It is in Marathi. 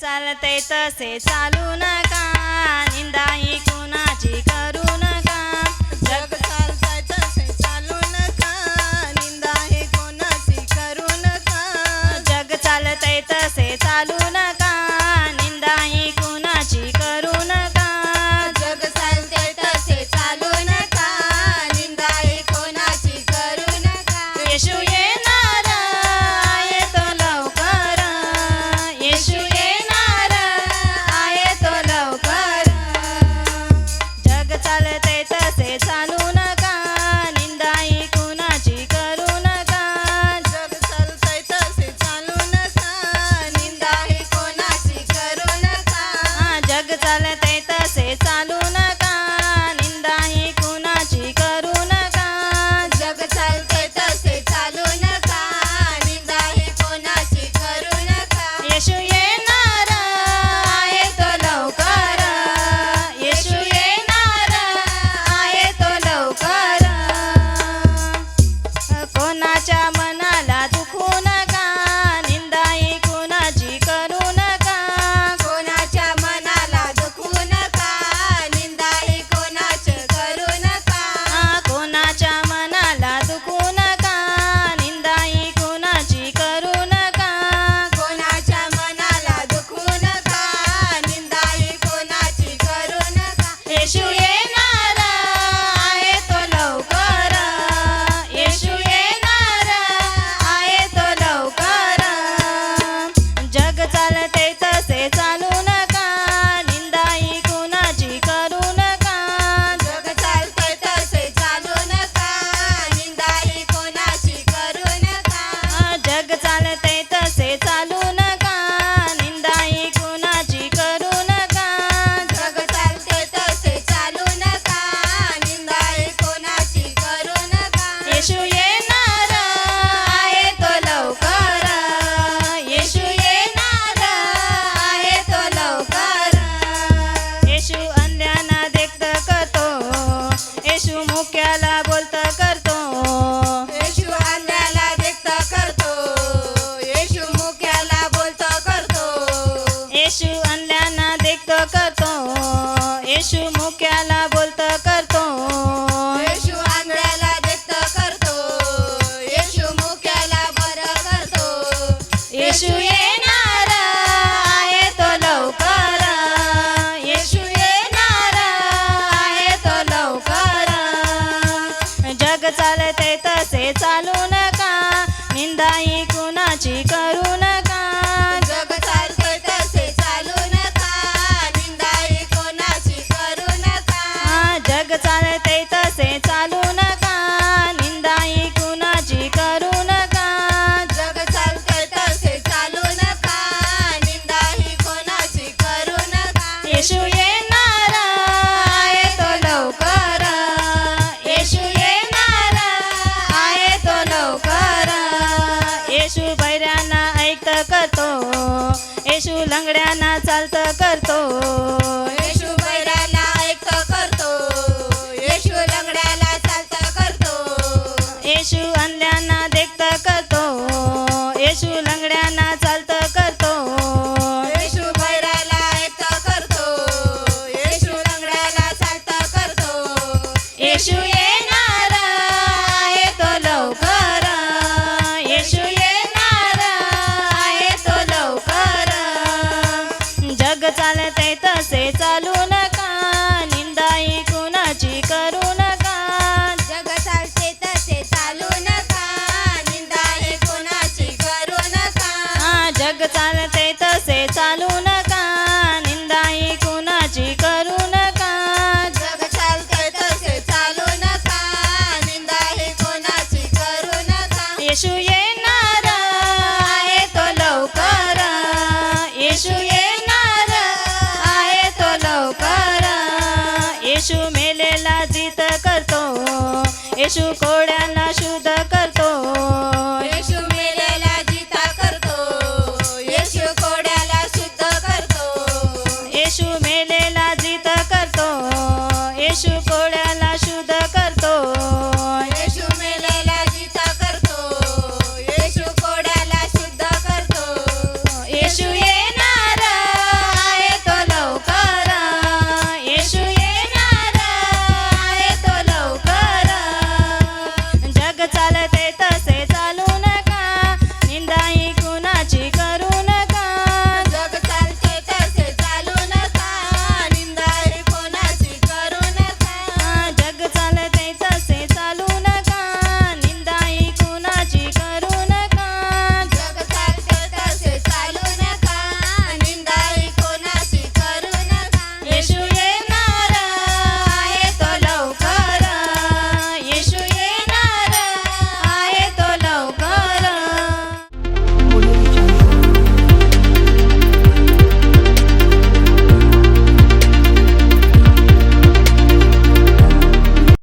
चालते तसे चालू नका, निंदा ही कुणाची करू नका. जग चालतंय तसे चालू नका, निंदा ही कोणाची करू नका. जग चालते तसे चालू नका, निंदा ही कुणाची करू नका. जग चालतंय तसे चालू नका, निंदा ही कोणाची करू नका. येशू येणार आहे तो लवकर, येशू येणार आहे तो लवकर. जग चालते तसे चालू नका, निंदा ही कुणाची करू नका. जग चालतंय तसे चालू नका, निंदा ही कोणाची करू नका. जग चालते तसे चालू नका, निंदा ही कुणाची करू नका. जग चालतंय तसे चालू नका, निंदा ही कोणाची करू नका. येशू येणार आहे तो लवकर, येशू येणार आहे तो लवकर. कोणाच्या मनाला दुखू नका, निंदा ही कुणाची करू नका. कोणाच्या मनाला दुखू नका, निंदा ही कोणाची करू नका. कोणाच्या मनाला दुखू नका, निंदा ही कुणाची करू नका. कोणाच्या मनाला दुखू नका, निंदा ही कोणाची करू नका. येशू येणार आहे तो लवकर, येशू येणार आहे तो लवकर. जग चालते तसे चालू नका, निंदा ही कुणाची करू नका. जग चालतंय तसे चालू नका, निंदा ही कोणाची करू नका. जग चालते तसे चालू नका, निंदा ही कुणाची करू नका. जग चालतंय तसे चालू नका, निंदा ही कोणाची करू नका. येशू येणार आहे तो लवकर, येशू येणार आहे तो लवकर. येशू अंध्यांना देखत करतो, येशू मुक्याला बोलत करतो. येशू अंधाला देखत करतो, येशू मुक्याला बोलतो करतो. येशू अंध्यांना देखत करतो, येशू मुक्याला बोलत करतो. येशू अंधाला देखत करतो, येशू मुक्याला बरं करतो. येशू येणार आहे तो लवकर, येशू येणार आहे तो लवकर. जग चालते तसे चालू नका, निंदा ही कुणाची करू नका. जग चालतंय तसे चालू नका, निंदा ही कोणाची करू नका. जग चालते तसे चालू नका, निंदा ही कुणाची करू नका. जग चालतंय तसे चालू नका, निंदा ही कोणाची करू नका. येशू येणार आहे तो लवकर, येशू येणार आहे तो लवकर. येशू बैऱ्यांना ऐकत करतो, येशू लंगड्यांना चालत करतो. येशू बैराला ऐकत करतो, येशू लंगड्याला चालत करतो. येशू अंध्यांना देखत करतो, येशू लंगड्यांना चालत करतो. येशू बैराला ऐकत करतो, येशू लंगड्याला चालत करतो. येशू येणार आहे तो लवकर, येशू येणार आहे तो लवकर. जग चालते तसे चालू नका, निंदा ही कुणाची करू नका. जग चालते तसे चालू नका, निंदा ही कोणाची करू नका. जग चालते तसे चालू नका, निंदा ही कुणाची करू नका. जग चालतंय तसे चालू नका, निंदा ही कोणाची करू नका. येशू येणार आहे तो लवकर, येशू येणार आहे तो लवकर. येशू मेलेला जित करतो, येशू कोड्यांना शुद्ध